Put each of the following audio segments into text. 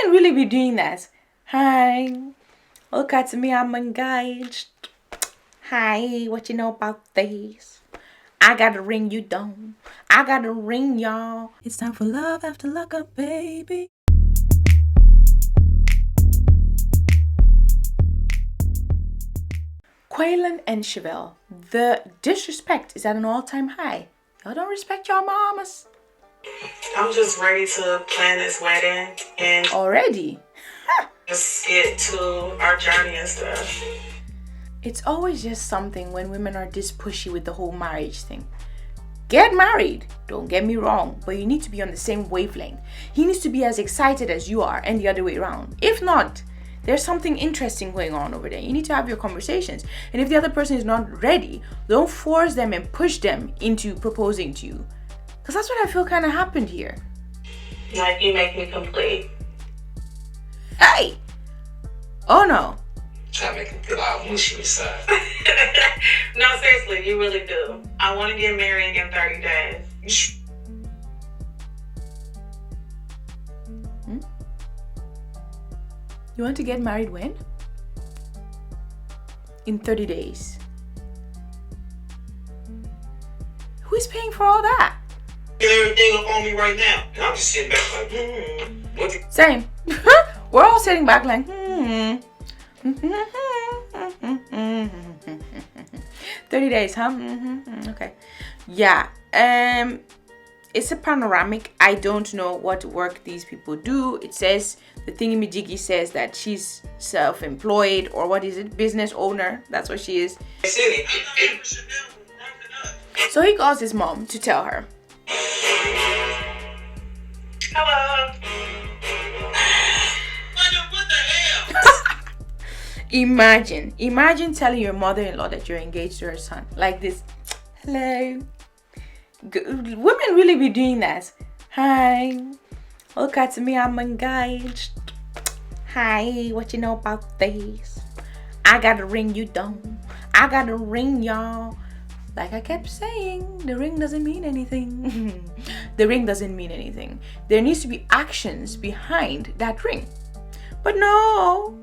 women really be doing that. Hi, look at me, I'm engaged. Hi, what you know about this? I got a ring, you don't. I got a ring, y'all. It's time for love after lockup, baby. Quaylon and Shavel. The disrespect is at an all-time high. Y'all don't respect your mamas. I'm just ready to plan this wedding and Already? just get to our journey and stuff. It's always just something when women are this pushy with the whole marriage thing. Get married, don't get me wrong, but you need to be on the same wavelength. He needs to be as excited as you are and the other way around. If not, there's something interesting going on over there. You need to have your conversations. And if the other person is not ready, don't force them and push them into proposing to you. Because that's what I feel kind of happened here. Like, you make me complete. Hey! Oh no. Try to make him feel all mushy inside. No, seriously, you really do. I want to get married in 30 days. You want to get married when? In 30 days. Who is paying for all that? Get everything up on me right now. And I'm just sitting back like, what the? Same. We're all sitting back like, 30 days, huh? Okay. Yeah. It's a panoramic. I don't know what work these people do. It says, the thingy-majiggy says that she's self-employed, or what is it? Business owner. That's what she is. So he calls his mom to tell her. Hello. What the hell? Imagine telling your mother-in-law that you're engaged to her son. Like this. Hello. Women really be doing that. Hi, look at me, I'm engaged. Hi, what you know about this? I got a ring, you don't. I got a ring, y'all. Like I kept saying, the ring doesn't mean anything. The ring doesn't mean anything. There needs to be actions behind that ring. But no.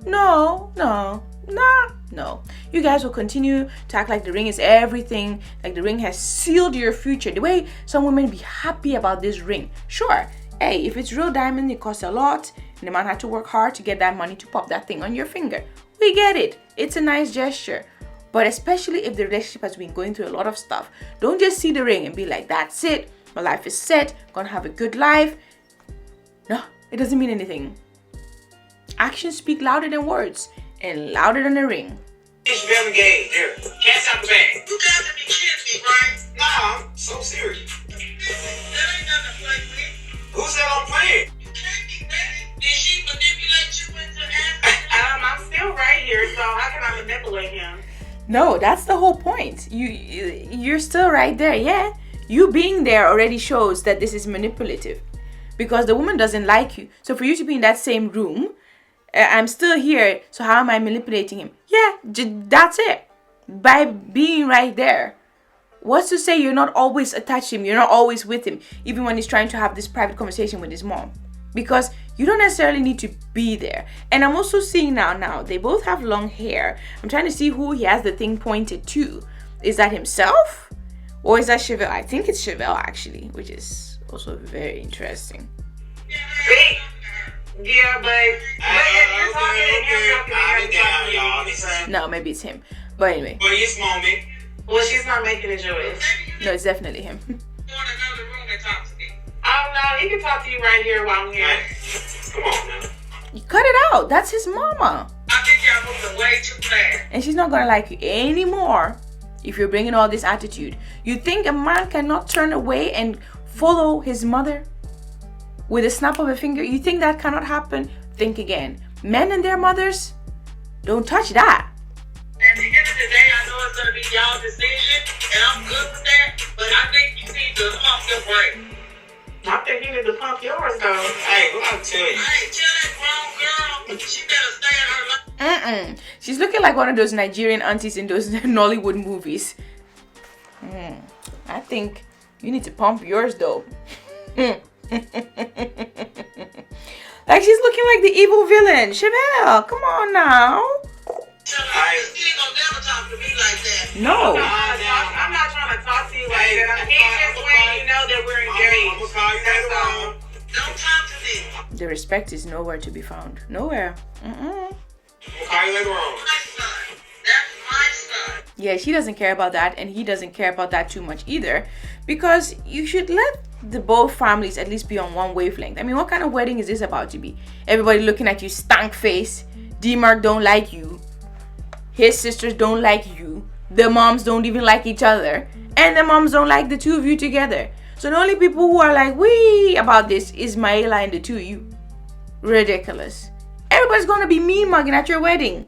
You guys will continue to act like the ring is everything, like the ring has sealed your future. The way some women be happy about this ring. Sure, hey, if it's real diamond, it costs a lot, and the man had to work hard to get that money to pop that thing on your finger. We get it. It's a nice gesture. But especially if the relationship has been going through a lot of stuff, don't just see the ring and be like, that's it, my life is set, gonna have a good life. No, it doesn't mean anything. Actions speak louder than words and louder than a ring. It's very gay. Here, catch out the bag. You got to be kidding me, right? Nah, I'm so serious. That ain't nothing to play with. Who said I'm playing? You can't be ready. Did she manipulate you into asking? I'm still right here, so how can I manipulate him? No, that's the whole point. You're still right there. Yeah, you being there already shows that this is manipulative, because the woman doesn't like you. So for you to be in that same room, I'm still here, so how am I manipulating him? Yeah, that's it. By being right there. What's to say you're not always attached to him, you're not always with him, even when he's trying to have this private conversation with his mom? Because you don't necessarily need to be there. And I'm also seeing now, they both have long hair. I'm trying to see who he has the thing pointed to. Is that himself? Or is that Shavel? I think it's Shavel, actually, which is also very interesting. Yeah, but you're talking to him. No, maybe it's him. But anyway. For this moment. Well, she's not making a choice. No, it's definitely him. Go in another room and talk to me. Oh, no, he can talk to you right here while I'm here. Come on now. You cut it out. That's his mama. I think y'all moving way too fast. And she's not gonna like you anymore if you're bringing all this attitude. You think a man cannot turn away and follow his mother with a snap of a finger? You think that cannot happen? Think again. Men and their mothers, don't touch that. At the end of the day, I know it's going to be y'all's decision, and I'm good with that, but I think you need to pump your brake. I think you need to pump yours, though. Hey, what I tell you? Hey, tell that grown girl she better stay in her life. She's looking like one of those Nigerian aunties in those Nollywood movies. I think you need to pump yours, though. Like, she's looking acting like the evil villain. Shavel, come on now. You ain't gonna never talk to me like that. No. I'm not trying to talk to you like that. He's just letting you know that we're engaged. I'm gonna call you later on. Don't talk to me. The respect is nowhere to be found. Nowhere. I'm gonna call you later on. My son. That's my son. Yeah, she doesn't care about that, and he doesn't care about that too much either, because you should let the both families at least be on one wavelength. I mean, what kind of wedding is this about to be? Everybody looking at you stank face. D-Mark don't like you. His sisters don't like you. The moms don't even like each other. And the moms don't like the two of you together. So the only people who are like, wee about this is Maela and the two of you. Ridiculous. Everybody's gonna be mean mugging at your wedding.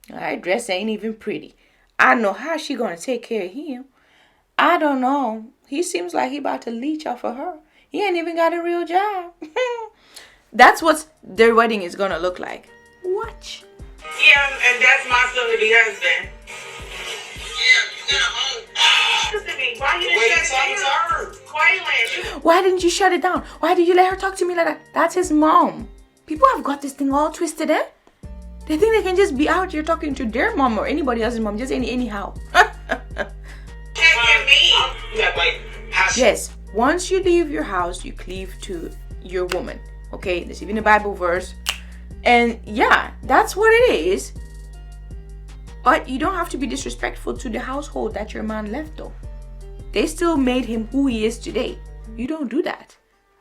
That dress ain't even pretty. I don't know how she gonna take care of him. I don't know. He seems like he about to leech off of her. He ain't even got a real job. That's what their wedding is gonna look like. Watch. Yeah, and that's my soon-to-be husband. Yeah, you got a home. Why you didn't shut it down? Quaylon. Why didn't you shut it down? Why did you let her talk to me like that? That's his mom. People have got this thing all twisted, eh? They think they can just be out here talking to their mom or anybody else's mom, just anyhow. Yes, once you leave your house, you cleave to your woman. Okay, there's even a Bible verse. And yeah, that's what it is. But you don't have to be disrespectful to the household that your man left, though. They still made him who he is today. You don't do that.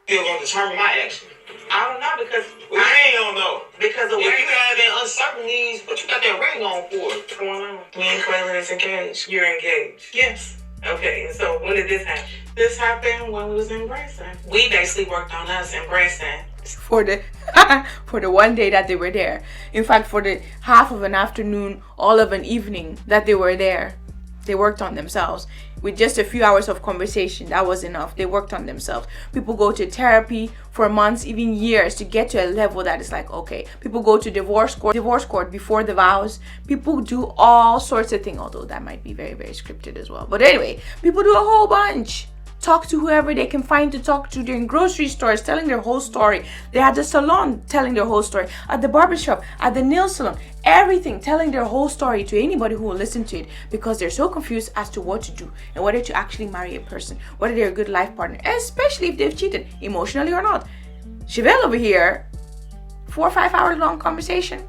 You're gonna determine my action. I don't know because I don't know. Because of If where you have that uncertainties, but you got that ring on for it. what's going on. Me and Quaylon is engaged. You're engaged. Yes. Okay, and so when did this happen? This happened when we was in Branson. We basically worked on us in Branson. For the for the one day that they were there. In fact, for the half of an afternoon, all of an evening that they were there, they worked on themselves. With just a few hours of conversation, that was enough. They worked on themselves. People go to therapy for months, even years, to get to a level that is like, okay. People go to divorce court before the vows. People do all sorts of things, although that might be very, very scripted as well. But anyway, people do a whole bunch. Talk to whoever they can find to talk to. They're in grocery stores telling their whole story. They're at the salon telling their whole story. At the barbershop, at the nail salon, everything, telling their whole story to anybody who will listen to it, because they're so confused as to what to do and whether to actually marry a person, whether they're a good life partner, especially if they've cheated, emotionally or not. Shavel over here, 4 or 5 hour long conversation.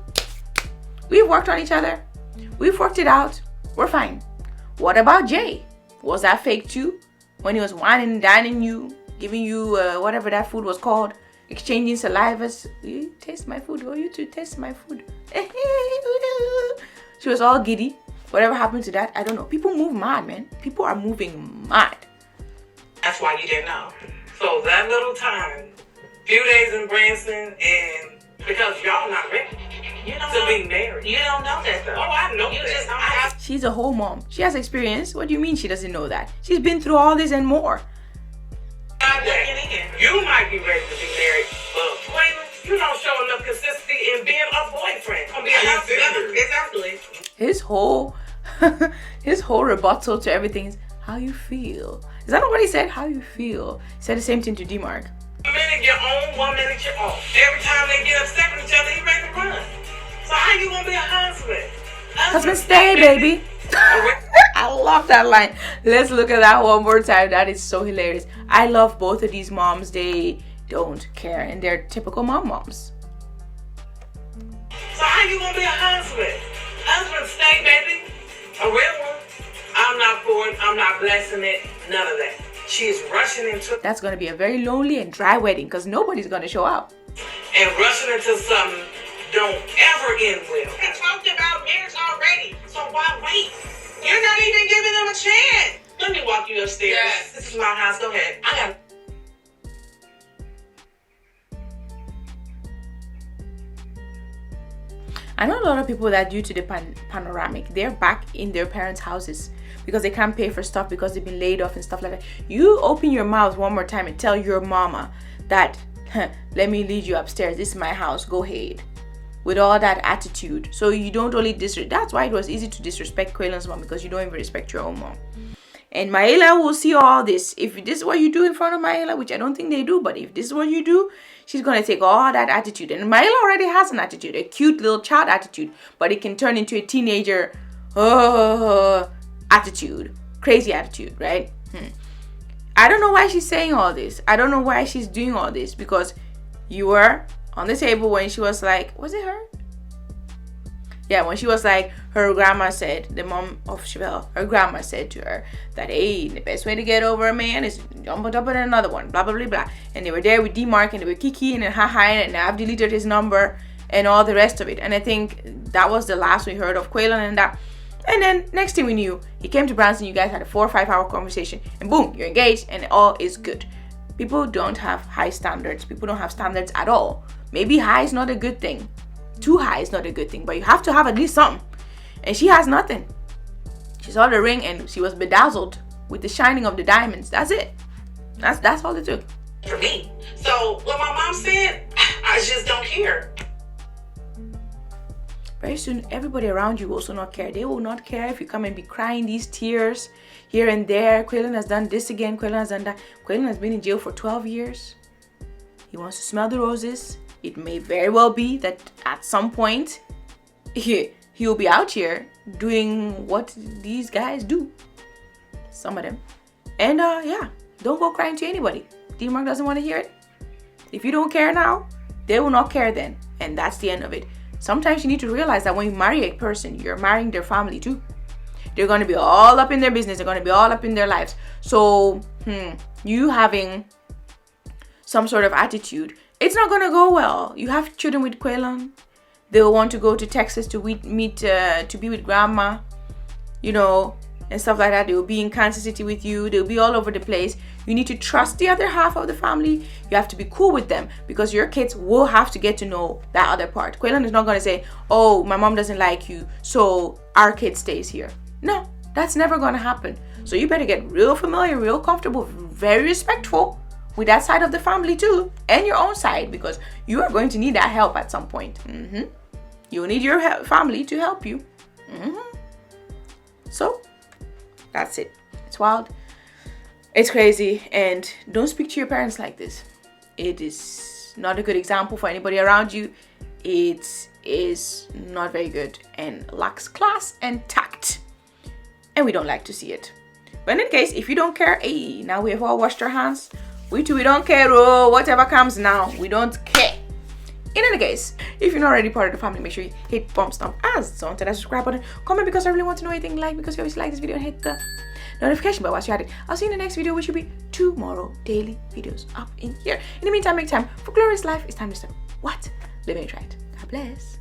We've worked on each other. We've worked it out. We're fine. What about Jay? Was that fake too? When he was whining and dining you, giving you whatever that food was called, exchanging salivas. You taste my food. Oh, you too taste my food. She was all giddy. Whatever happened to that, I don't know. People move mad, man. People are moving mad. That's why you didn't know. So that little time, few days in Branson, and because y'all not ready to be married. You don't know that though. Oh, I know that. She's a whole mom. She has experience. What do you mean she doesn't know that? She's been through all this and more. You might be ready to be married, but Quaylon, you don't show enough consistency in being a boyfriend. Exactly. His whole rebuttal to everything is how you feel. Is that not what he said? How you feel. He said the same thing to D-Mark. 1 minute your own, 1 minute your own. Every time they get upset with each other, you ready to run. So how you gonna be a husband? Husband, stay, baby. I love that line. Let's look at that one more time. That is so hilarious. I love both of these moms. They don't care, and they're typical moms. So how you gonna be a husband? Husband, stay, baby. A real one. I'm not for it. I'm not blessing it. None of that. She is rushing into. That's gonna be a very lonely and dry wedding because nobody's gonna show up. And rushing into something don't ever end well. They talked about marriage already, so why wait? You're not even giving them a chance. Let me walk you upstairs. Yes. This is my house. Go ahead. I know a lot of people that due to the panoramic, they're back in their parents' houses because they can't pay for stuff because they've been laid off and stuff like that. You open your mouth one more time and tell your mama that, let me lead you upstairs. This is my house. Go ahead. With all that attitude. So you don't only disrespect. That's why it was easy to disrespect Quaylon's mom, because you don't even respect your own mom. And Maela will see all this. If this is what you do in front of Maela, which I don't think they do, but if this is what you do, she's going to take all that attitude. And Maela already has an attitude, a cute little child attitude, but it can turn into a teenager attitude, crazy attitude, right? I don't know why she's saying all this. I don't know why she's doing all this, because you were on the table when she was like, was it her? Yeah, when she was like, her grandma said, the mom of Shavel, her grandma said to her that, hey, the best way to get over a man is jump on top of another one, blah, blah, blah, blah. And they were there with D-Mark, and they were kikiing and ha-haing, and I've deleted his number and all the rest of it. And I think that was the last we heard of Quaylon and that. And then next thing we knew, he came to Branson, you guys had a 4 or 5 hour conversation, and boom, you're engaged, and all is good. People don't have high standards. People don't have standards at all. Maybe high is not a good thing. Too high is not a good thing, but you have to have at least something. And she has nothing. She saw the ring and she was bedazzled with the shining of the diamonds. That's it. That's all it took. For me. So what my mom said, I just don't care. Very soon, everybody around you will also not care. They will not care if you come and be crying these tears here and there. Quaylon has done this again. Quaylon has done that. Quaylon has been in jail for 12 years. He wants to smell the roses. It may very well be that at some point he will be out here doing what these guys do. Some of them. And yeah, don't go crying to anybody. D-Mark doesn't want to hear it. If you don't care now, they will not care then. And that's the end of it. Sometimes you need to realize that when you marry a person, you're marrying their family too. They're going to be all up in their business. They're going to be all up in their lives. So you having some sort of attitude, it's not going to go well. You have children with Quaylon. They'll want to go to Texas to meet to be with grandma, you know, and stuff like that. They'll be in Kansas City with you. They'll be all over the place. You need to trust the other half of the family. You have to be cool with them, because your kids will have to get to know that other part. Quaylon is not going to say, oh, my mom doesn't like you, so our kid stays here. No, that's never going to happen. So you better get real familiar, real comfortable, very respectful with that side of the family too, and your own side, because you are going to need that help at some point. You'll need your family to help you. So that's it. It's wild. It's crazy. And don't speak to your parents like this. It is not a good example for anybody around you. It is not very good and lacks class and tact. And we don't like to see it. But in any case, if you don't care, hey, now we have all washed our hands. We too, we don't care. Oh, whatever comes now, we don't care. In any case, if you're not already part of the family, make sure you hit bump stomp as so to that subscribe button. Comment because I really want to know anything, like because you always like this video, and hit the notification bell while you're at it. I'll see you in the next video, which will be tomorrow. Daily videos up in here. In the meantime, make time for glorious life. It's time to start what? Living it right. God bless.